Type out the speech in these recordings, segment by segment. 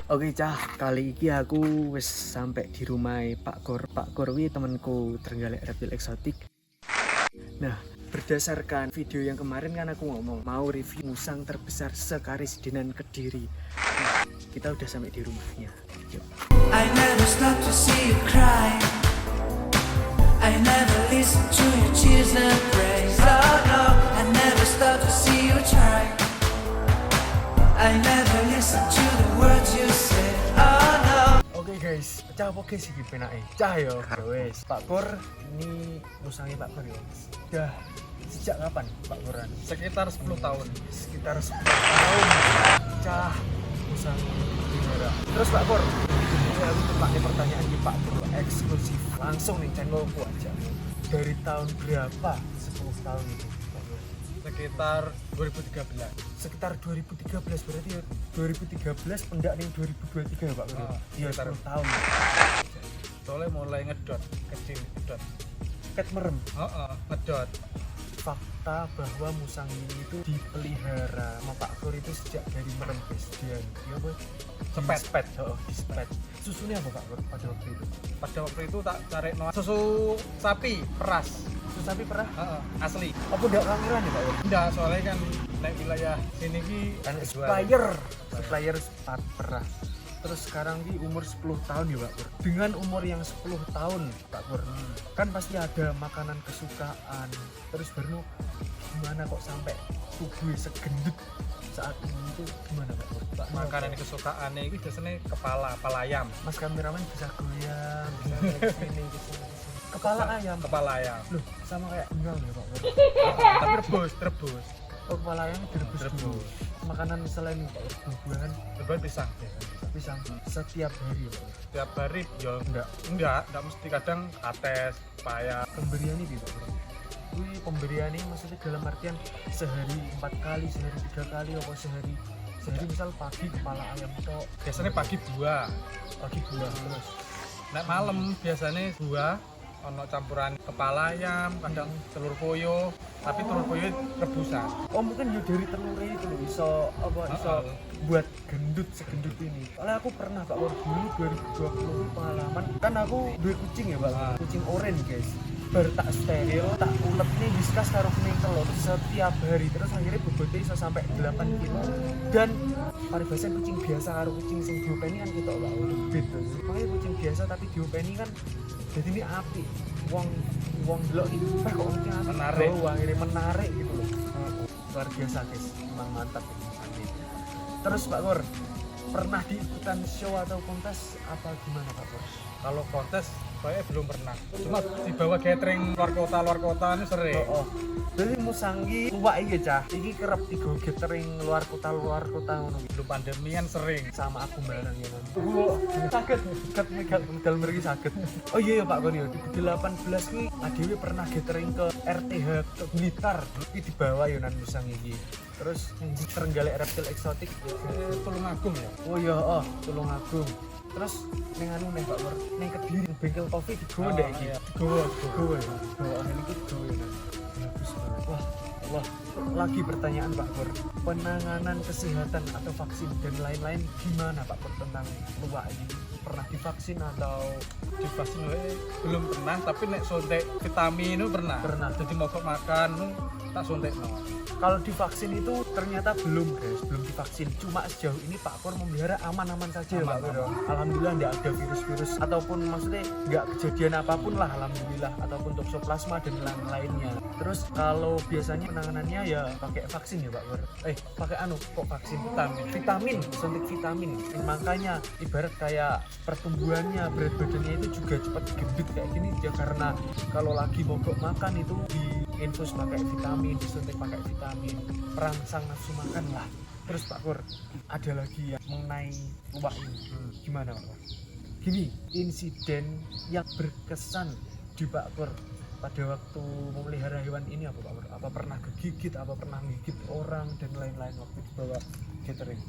Oke cah, kali ini aku wis sampai di rumah Pak Gor. Pak Gor wi temanku Trenggalek Reptil Eksotik. Nah, berdasarkan video yang kemarin kan aku ngomong mau review musang terbesar sekarisidenan Kediri. Nah, kita udah sampai di rumahnya. Yuk. I never stop to see you cry. I never listen to your tears and praise. Oh no, I never stop to see you try. I never listen to the words you say. Oh no. Oke guys, cah apa guys iki penake? Cah yo, wes. Pak Gor, ini musangnya Pak Gor ya. Udah sejak kapan Pak Goran? Sekitar 10 tahun. Sekitar 10 tahun. Cah, musang Dinera. Terus Pak Gor, ini aku pakai pertanyaan di Pak Gor eksklusif langsung nih channelku aja. Dari tahun berapa 10 tahun itu Pak Gor? Sekitar 2013. Sekitar 2013 berarti ya 2013 pendak nih 2023 ya Pak Gor? Iya, sekitar 10 tahun. Soalnya mulai ngedot, kecil ngedot. Ket merem. Ngedot. Fakta bahwa musang ini itu dipelihara sama Pak Gor itu sejak dari merem guys. Dia apa? Sepet. Dispet. Susunya apa Pak Gor pada waktu itu? Pada waktu itu tak cari susu sapi peras. Susu sapi perah? Asli. Apa udah kangeran ya Pak Gor? Enggak, soalnya kan naik wilayah sini ki Kan jual. supplier sapi perah. Terus sekarang di umur 10 tahun ya Pak Gor. Dengan umur yang 10 tahun Pak Gor, kan pasti ada makanan kesukaan. Terus baru gimana kok sampai tubuhnya segendut saat ini itu gimana Pak Gor? Makanan kesukaan itu biasanya kepala ayam. Mas kameramen bisa goyang, bisa ke sini. Kepala ayam. Kepala ayam. Loh, sama kayak bengal ya Pak Gor. Tapi rebus. Oh, kepala ayam direbus dulu. Makanan selain Pak Gor, buah-buahan, Lebaran pisang. pisang setiap hari ya Pak Gor. Tiap hari ya enggak mesti, kadang kates, paya. Pemberian ini Pak Gor. Wih, pemberian ini maksudnya dalam artian sehari 4 kali, sehari 3 kali, apa sehari misal pagi kepala ayam tok, Biasanya pagi buah. terus Nek malam biasanya buah, ono campuran kepala ayam, kadang telur koyo, tapi telur koyo rebusan. oh mungkin ya dari telurnya itu loh iso buat gendut segendut ini. Soalnya aku pernah Pak Gor dulu 2020 pengalaman, kan aku dua kucing ya Pak, kucing oranye guys. Baru tak steril, tak ulet nih diskas karo kuning telur setiap hari, terus akhirnya bobotnya bisa sampai 8 kilo. Dan paribasan kucing biasa karo kucing sing diopeni kan kita Pak Gor beda. Makanya kucing biasa tapi diopeni kan jadi ini api. Wong delok iki kok kucing api Menarik. akhirnya menarik gitu loh. Luar biasa guys, memang mantap ini. Terus Pak Gor pernah diikutan show atau kontes apa gimana Pak Gor? Kalau kontes kayaknya belum pernah. Cuma dibawa gathering luar kota ini sering. Jadi musanggi luwak iki cah. Iki kerep digo gathering luar kota ngono iki. Belum pandemian sering. Sama aku bareng ya nanti. Sakit medal mergi sakit. Oh iya ya Pak Gor ya, 2018 ki adewe pernah gathering ke RTH ke Blitar. Iki dibawa ya nan musang iki. Terus yang di Trenggalek Reptil Eksotik Tulungagung ya. oh iya, Tulungagung. Terus ning anu nih Pak Gor, ning Kediri bengkel kopi digowo ndek iki. Iya. Digowo ya. Bawa ini digowo ya. Bagus banget. Wah, lagi pertanyaan Pak Gor. Penanganan kesehatan atau vaksin dan lain-lain gimana Pak Gor tentang luwak ini? Pernah divaksin atau Divaksin belum pernah, tapi nek suntik vitamin itu pernah. Pernah. Jadi mogok makan itu tak suntik. kalau divaksin itu ternyata belum guys, belum divaksin. Cuma sejauh ini Pak Gor memelihara aman-aman saja ya Pak Gor. Alhamdulillah nggak ada virus-virus ataupun maksudnya nggak kejadian apapun lah alhamdulillah, ataupun toksoplasma dan lain-lainnya. Terus kalau biasanya penanganannya ya pakai vaksin ya Pak Gor. Pakai kok vaksin vitamin, suntik vitamin. Makanya ibarat kayak pertumbuhannya, berat badannya itu juga cepat gendut kayak gini ya, karena kalau lagi mogok makan itu diinfus pakai vitamin, disuntik pakai vitamin, perangsang nafsu makan lah. Terus Pak Gor, ada lagi yang mengenai luwak ini. Gimana Pak Gor? Gini, insiden yang berkesan di Pak Gor pada waktu memelihara hewan ini apa Pak Gor? Apa pernah kegigit, apa pernah menggigit orang dan lain-lain waktu dibawa gathering?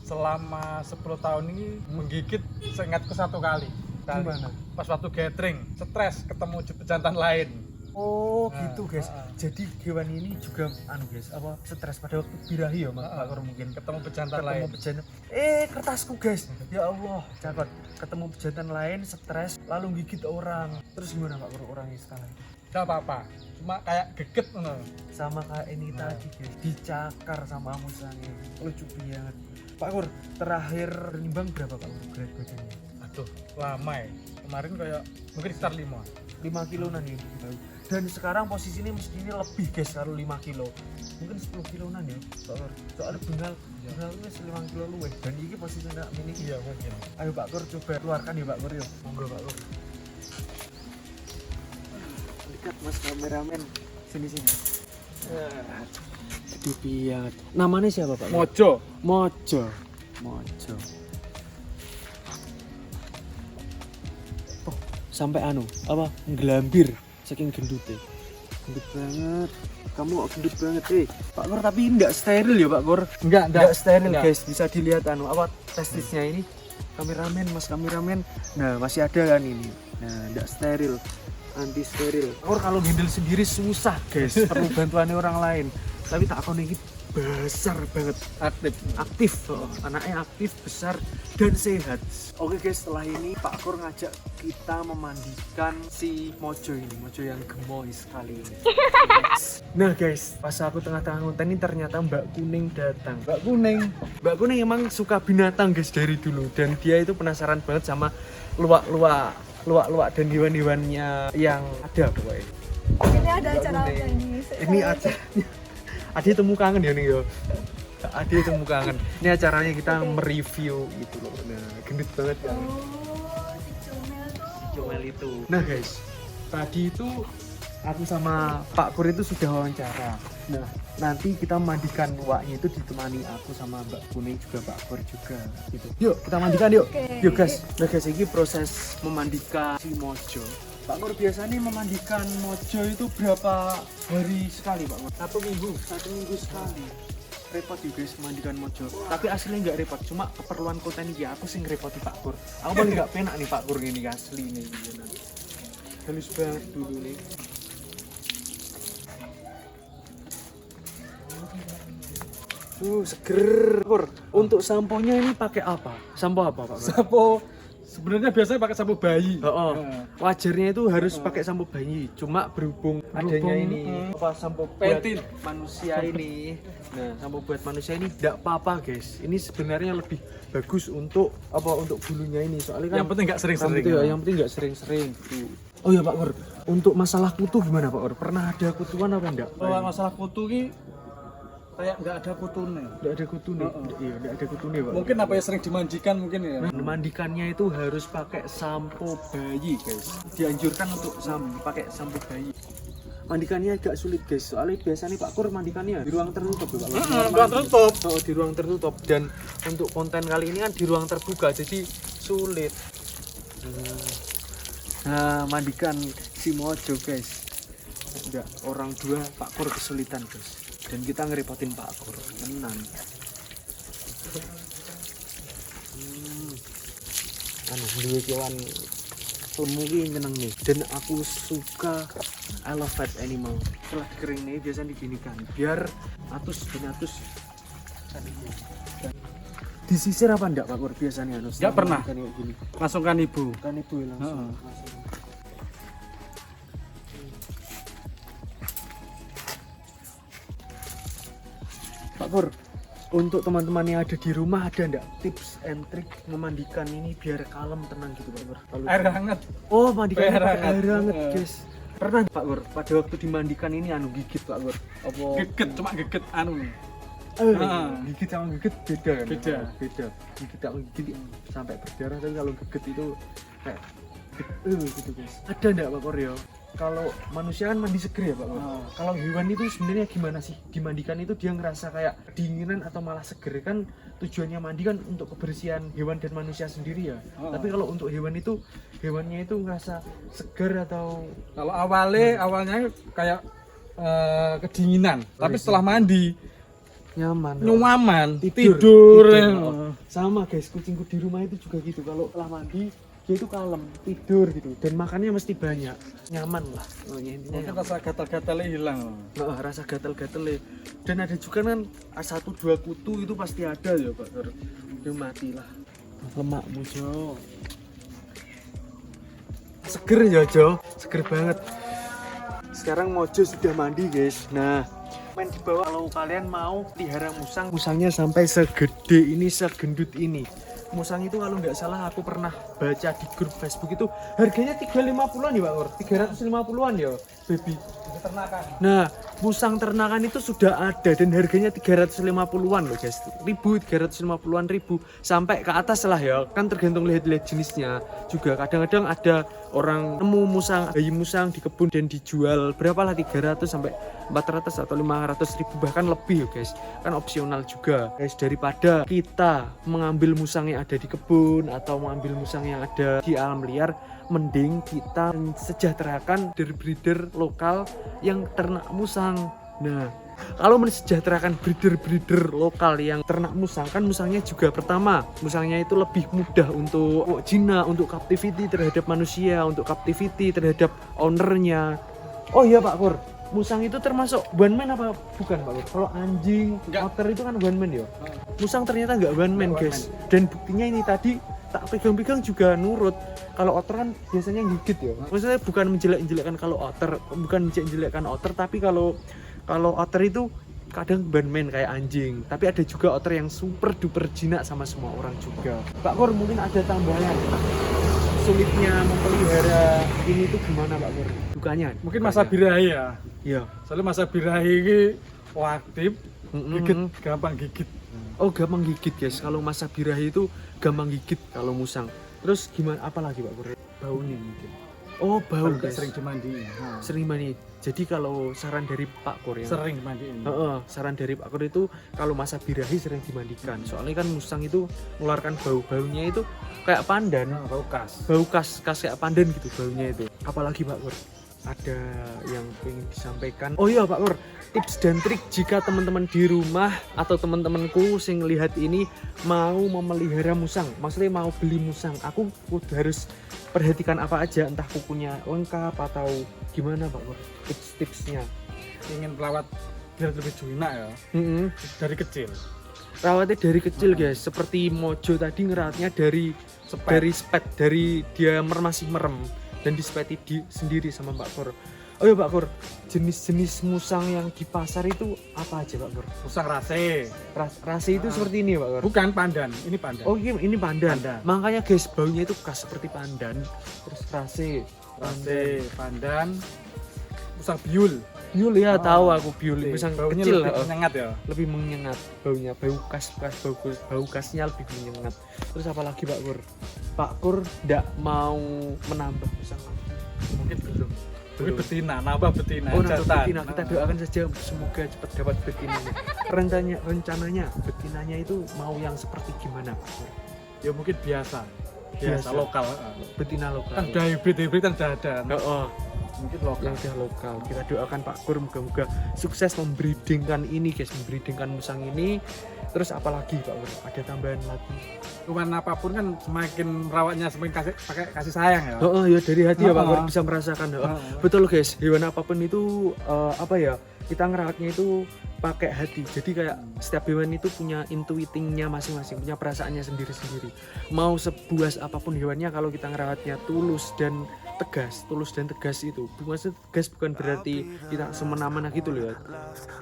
Selama 10 tahun ini menggigit seingatku 1 kali. Gimana? Pas waktu gathering, stres ketemu jantan lain. Oh Nah, gitu guys. Jadi hewan ini juga guys, apa stres pada waktu birahi ya Pak Kur mungkin ketemu pejantan ketemu lain. pejantan. Kertasku guys. Ya Allah, cakot. Ketemu pejantan lain stres lalu gigit orang. Terus gimana Pak Kur orangnya sekarang? Gak apa-apa, cuma kayak geget ngono. Sama kayak ini tadi guys, dicakar sama musangnya. Lucu banget. Pak Kur, terakhir nimbang berapa Pak Kur berat badannya? Aduh, lama ya. Kemarin kayak mungkin sekitar 5. 5 kiloan ya dan sekarang posisinya mestinya lebih guys kalau 5 kilo mungkin 10 kiloan ya soalnya bengal ini 5 kilo luwih dan ini posisinya mini. Iya mungkin. Ayo Pak Kur coba keluarkan ya Pak Kur yuk monggo Pak Kur dekat mas kameramen sini gede banget namanya siapa Pak? Mojo. Mojo sampai apa ngelambir saking gendut banget kamu kok gendut banget Pak Kur tapi enggak steril ya Pak Kur enggak steril enggak. guys bisa dilihat apa testisnya ini mas kameramen nah masih ada kan ini nah enggak steril anti steril Pak Kur kalau gendel sendiri susah guys perlu bantuan orang lain tapi tak akan ini besar banget aktif anaknya aktif besar dan sehat. Oke guys, setelah ini Pak Kur ngajak kita memandikan si Mojo yang gemoy sekali ini. Nah guys, pas aku tengah-tengah konten ini ternyata Mbak Kuning datang. Mbak Kuning emang suka binatang guys dari dulu dan dia itu penasaran banget sama luwak dan hewan-hewannya yang ada pokoknya. Ini ada acara apa ini? Ini acaranya Adi temu kangen ya nih yo. Adi temu kangen. Ini acaranya kita mereview gitu loh. Nah, gendut banget kan. Oh, si Comel itu. Nah guys, tadi itu aku sama Pak Kur itu sudah wawancara. Nah, nanti kita mandikan luwaknya itu ditemani aku sama Mbak Kuning juga Pak Kur juga gitu. Yuk, kita mandikan yuk. Oke. Yuk guys. Nah guys, ini proses memandikan si Mojo. Pak Kur biasanya memandikan Mojo itu berapa hari sekali Pak Kur? 1 minggu sekali. Repot juga guys memandikan Mojo. Tapi aslinya nggak repot, cuma keperluan konten ini ya aku sih ngerepoti Pak Kur. Aku paling nggak penak nih Pak Kur ini asli nih. Halus banget dulu nih. Seger. Kur, untuk samponya ini pakai apa? Sampo apa Pak Kur? Sampo sebenarnya biasanya pakai sampo bayi. Wajarnya itu harus pakai sampo bayi. Cuma berhubung adanya ini apa sampo buat Pentin. manusia ini. Nah, sampo buat manusia ini tidak apa-apa, guys. Ini sebenarnya lebih bagus untuk untuk bulunya ini. Soalnya kan Yang penting nggak sering-sering. yang penting nggak sering-sering. Oh ya Pak Kur, untuk masalah kutu gimana Pak Kur? Pernah ada kutuan apa enggak? Kalau masalah kutu ki kayak nggak ada kutunya. Enggak ada kutunya. Iya, enggak ada kutunya, Pak. Mungkin apa ya sering dimandikan mungkin ya. Mandikannya itu harus pakai sampo bayi guys, dianjurkan untuk pakai sampo bayi. Mandikannya agak sulit guys, soalnya biasanya Pak Kur mandikannya di ruang tertutup ya Pak Kur. Ruang tertutup. Oh, di ruang tertutup dan untuk konten kali ini kan di ruang terbuka jadi sulit. Nah, mandikan si Mojo guys. Enggak, orang dua Pak Kur kesulitan guys. Dan kita ngerepotin Pak Kur, tenang. Dua kawan lemu ini nyeneng nih. Dan aku suka I love that animal. Setelah kering nih biasanya diginikan biar atus. Disisir apa enggak Pak Kur biasanya? Enggak pernah. Kayak gini. Langsung kan ibu. Kan ibu langsung. Pak Kur, untuk teman-teman yang ada di rumah ada enggak tips and trick memandikan ini biar kalem tenang gitu Pak Kur? Air hangat. Oh, mandikan Air pakai hangat. air hangat guys. Pernah Pak Kur pada waktu dimandikan ini gigit Pak Kur? Apa Geget, cuma geget anu. gigit sama gigit beda kan? Beda. Beda. Gigit sama gigit sampai berdarah tapi kalau gigit itu kayak gitu guys. Ada enggak Pak Kur ya? Kalau manusia kan mandi seger ya Pak Kur. Kalau hewan itu sebenarnya gimana sih? Dimandikan itu dia ngerasa kayak kedinginan atau malah seger kan tujuannya mandi kan untuk kebersihan hewan dan manusia sendiri ya. Tapi kalau untuk hewan itu hewannya itu ngerasa seger atau Kalau awalnya kayak kedinginan, tapi setelah mandi nyaman tidur. Sama guys, kucingku di rumah itu juga gitu. Kalau setelah mandi dia itu kalem, tidur gitu, dan makannya mesti banyak, nyaman lah. Intinya Mungkin nyaman. rasa gatal-gatalnya hilang. Rasa gatal-gatal. Dan ada juga kan 1-2 kutu itu pasti ada ya Pak Kur. Dia mati lah. Lemakmu Jo. Seger ya Jo, seger banget. Sekarang Mojo sudah mandi guys. Nah, main di bawah kalau kalian mau pelihara musang, musangnya sampai segede ini, segendut ini. Musang itu kalau nggak salah aku pernah baca di grup Facebook itu harganya 350-an ya Pak Kur, 350-an ya baby. Peternakan. Nah, musang ternakan itu sudah ada dan harganya 350-an loh guys. 350-an sampai ke atas lah ya. Kan tergantung lihat-lihat jenisnya. Juga kadang-kadang ada orang nemu musang, bayi musang di kebun dan dijual berapalah 300 sampai 400 atau 500 ribu bahkan lebih ya guys. Kan opsional juga guys, daripada kita mengambil musang yang ada di kebun atau mengambil musang yang ada di alam liar, mending kita mensejahterakan breeder lokal yang ternak musang. Nah, kalau mensejahterakan breeder lokal yang ternak musang, kan musangnya juga pertama, musangnya itu lebih mudah untuk jinak, untuk captivity terhadap manusia, untuk captivity terhadap ownernya. Oh iya Pak Kur, musang itu termasuk one man apa bukan Pak Kur? Kalau anjing, otter itu kan one man ya. Musang ternyata nggak one man guys. Dan buktinya ini tadi tak pegang-pegang juga nurut. Kalau otter kan biasanya gigit ya. Maksudnya bukan menjelek-jelekkan kalau otter, bukan menjelek-jelekkan otter, tapi kalau otter itu kadang bandman kayak anjing. Tapi ada juga otter yang super duper jinak sama semua orang juga. Pak Kur, mungkin ada tambahan. Sulitnya memelihara ini tuh gimana Pak Kur? Dukanya? Mungkin masa birahi ya. Iya. Soalnya masa birahi ini aktif, gigit, gampang gigit. Oh, gampang gigit guys. Kalau masa birahi itu gampang gigit kalau musang. Terus gimana apalagi Pak Kur? Baunya mungkin. Oh, bau Kalau guys. sering dimandiin. Sering mandi. Jadi kalau saran dari Pak Kur ya. Sering dimandiin. Saran dari Pak Kur itu kalau masa birahi sering dimandikan. Soalnya kan musang itu mengeluarkan bau-baunya itu kayak pandan. Bau khas. Bau khas kayak pandan gitu baunya itu. Apalagi Pak Kur? Ada yang ingin disampaikan. Oh iya Pak Kur, tips dan trik jika teman-teman di rumah atau teman-temanku sing lihat ini mau memelihara musang, maksudnya mau beli musang, aku harus perhatikan apa aja, entah kukunya lengkap atau gimana Pak Kur, tips-tipsnya. Ingin perawat biar lebih jinak ya. Dari kecil. Rawatnya dari kecil guys, seperti Mojo tadi ngerawatnya dari spet, dari dia masih merem dan dispeti sendiri sama Pak Kur. Oh ya Pak Kur, jenis-jenis musang yang di pasar itu apa aja Pak Kur? Musang rase. Rase itu seperti ini Pak Kur? Bukan pandan, ini pandan. Oh ini pandan. Makanya guys baunya itu khas seperti pandan. Terus rase, pandan, musang biul. biul ya tahu aku biul. Musang Baunya kecil lebih menyengat ya. lebih menyengat baunya, bau khasnya lebih menyengat. Terus apa lagi Pak Kur? Pak Kur tidak mau menambah musang lagi? Mungkin belum. Mungkin betina, nambah betina. Oh nambah jantan. betina, kita doakan saja semoga cepat dapat betinanya. Rencananya betinanya itu mau yang seperti gimana Pak Kur? Ya mungkin biasa lokal. Betina lokal. Kan udah hibrid kan udah ada. Mungkin lokal. Yang udah lokal. Kita doakan Pak Kur moga-moga sukses membreedingkan ini guys, membreedingkan musang ini. Terus apalagi Pak Kur? Ada tambahan lagi? Cuman apapun kan semakin rawatnya semakin pakai kasih sayang ya. Ya dari hati ya Pak Kur bisa merasakan. Betul guys, hewan apapun itu kita ngerawatnya itu pakai hati. Jadi kayak setiap hewan itu punya intuitingnya masing-masing, punya perasaannya sendiri-sendiri. Mau sebuas apapun hewannya, kalau kita ngerawatnya tulus dan tegas itu. Maksudnya tegas bukan berarti kita semena-mena gitu loh ya.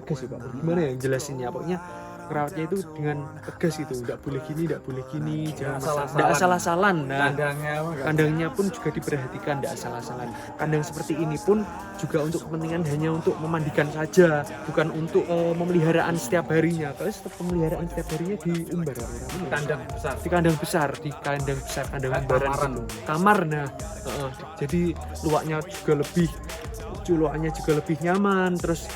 Tegas ya Pak Kur. Gimana ya jelasinnya? Pokoknya ngerawatnya itu dengan tegas gitu, nggak boleh gini, jangan asal-asalan. Nah, kandangnya pun juga diperhatikan, nggak asal-asalan. Kandang seperti ini pun juga untuk kepentingan hanya untuk memandikan saja, bukan untuk pemeliharaan setiap harinya. Kalau setiap pemeliharaan setiap harinya di umbar, di kandang besar, kandang umbaran kamar. Nah, jadi luaknya juga lebih nyaman, terus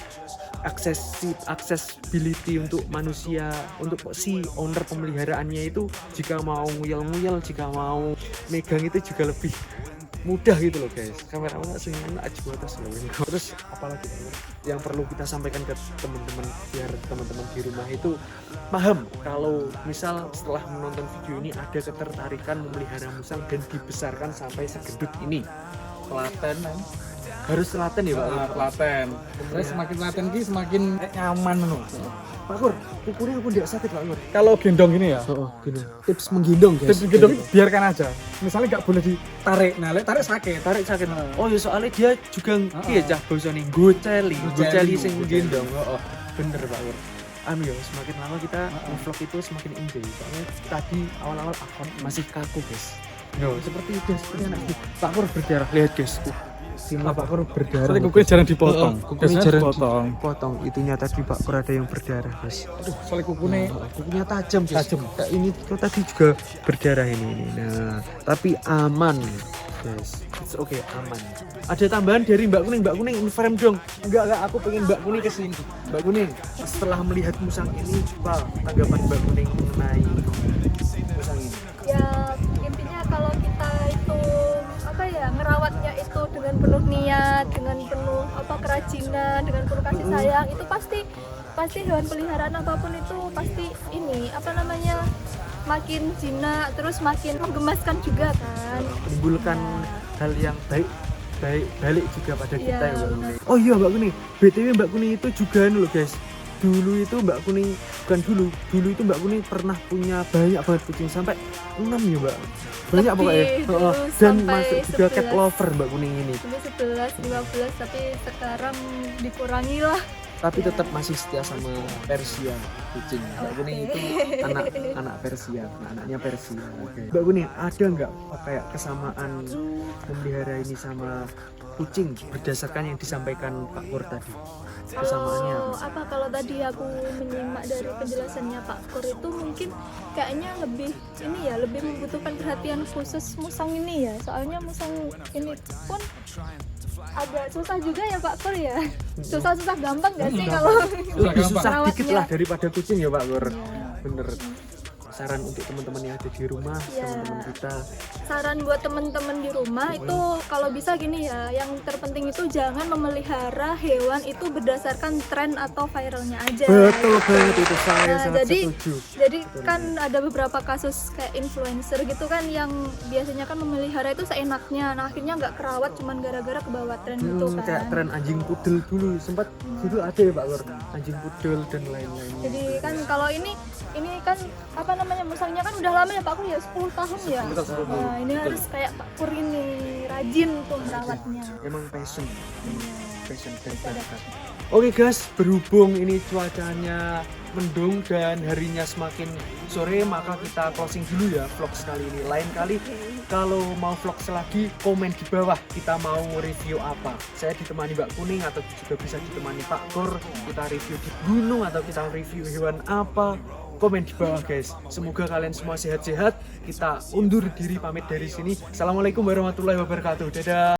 accessibility untuk manusia, untuk si owner pemeliharaannya itu jika mau nguyel-nguyel, jika mau megang itu juga lebih mudah gitu loh guys. Kameramen langsung aja atas loh ini. Terus apalagi yang perlu kita sampaikan ke teman-teman biar teman-teman di rumah itu paham kalau misal setelah menonton video ini ada ketertarikan memelihara musang dan dibesarkan sampai segendut ini. Telaten kan. Harus telaten ya Pak. Telaten. Terus semakin telaten ki semakin nyaman loh. Pak Kur, kukunya aku tidak sakit Pak Kur. Kalau gendong ini ya. Oh, gini. Tips menggendong guys. Tips gendong biarkan aja. Misalnya nggak boleh ditarik. Nah, lek tarik sakit. Tarik sakit. Oh ya soalnya dia juga iya cah bosone goceli sing menggendong. Oh, bener Pak Kur. Ya semakin lama kita vlog itu semakin enjoy. Soalnya tadi awal-awal akun masih kaku guys. No, seperti itu, seperti anak Pak Kur berdarah. Lihat guys. Pak Kur berdarah. Soalnya kukunya jarang dipotong. Kukunya jarang dipotong. potong. Itunya tadi Pak Kur ada yang berdarah guys. Aduh, soalnya Kukunya tajam guys. Tajam. Kayak ini tuh tadi juga berdarah ini. Nah, tapi aman guys. It's okay, aman. Ada tambahan dari Mbak Kuning inframe dong. Enggak, aku pengen Mbak Kuning kesini. Mbak Kuning, setelah melihat musang ini, Pak, tanggapan Mbak Kuning mengenai musang ini? Ya intinya kalau kita itu apa ya ngerawatnya itu dengan penuh niat, dengan penuh kerajinan, dengan penuh kasih sayang, itu pasti hewan peliharaan apapun itu pasti ini makin jinak, terus makin menggemaskan juga kan. Menimbulkan hal yang baik balik juga pada kita Iya, ya Mbak benar. Kuning. Oh iya Mbak Kuning, BTW Mbak Kuning itu juga loh guys. Dulu itu Mbak Kuning, bukan dulu itu Mbak Kuning pernah punya banyak banget kucing sampai 6 ya Mbak. Banyak Lebih, pokoknya. dulu Dan sampai masuk juga cat 11. lover Mbak Kuning ini. Dulu 11, 12 tapi sekarang dikurangi lah. Tapi tetap masih setia sama Persia kucing. Mbak Kuning itu anak Persia, anaknya Persia. Mbak Kuning ada nggak kayak kesamaan memelihara ini sama kucing berdasarkan yang disampaikan Pak Kur tadi? Kesamaannya apa? Kalau tadi aku menyimak dari penjelasannya Pak Kur itu mungkin kayaknya lebih membutuhkan perhatian khusus musang ini ya. Soalnya musang ini pun agak susah juga ya Pak Kur ya. Susah gampang nggak sih kalau Lebih susah merawatnya? dikit lah daripada kucing ya Pak Kur. Iya. Bener. Saran untuk teman-teman yang ada di rumah, Iya. teman-teman kita. Saran buat teman-teman di rumah itu kalau bisa gini ya, yang terpenting itu jangan memelihara hewan itu berdasarkan tren atau viralnya aja. Betul banget itu saya Nah, sangat jadi setuju. kan ada beberapa kasus kayak influencer gitu kan yang biasanya kan memelihara itu seenaknya, nah akhirnya nggak kerawat cuman gara-gara kebawa tren gitu kan. Kayak tren anjing pudel dulu sempat dulu ada ya Pak Kur, anjing pudel dan lain-lainnya. Jadi kan kalau ini kan musangnya kan udah lama ya Pak Kur ya 10 tahun ya. Nah ini harus kayak Pak Kur ini rajin tuh merawatnya. Emang passion dan bakat. Oke guys, berhubung ini cuacanya mendung dan harinya semakin sore, maka kita closing dulu ya vlog sekali ini. Lain kali kalau mau vlog lagi, komen di bawah kita mau review apa. Saya ditemani Mbak Kuning atau juga bisa ditemani Pak Kur. Kita review di gunung atau kita review hewan apa. Komen di bawah guys. Semoga kalian semua sehat-sehat. Kita undur diri pamit dari sini. Assalamualaikum warahmatullahi wabarakatuh. Dadah.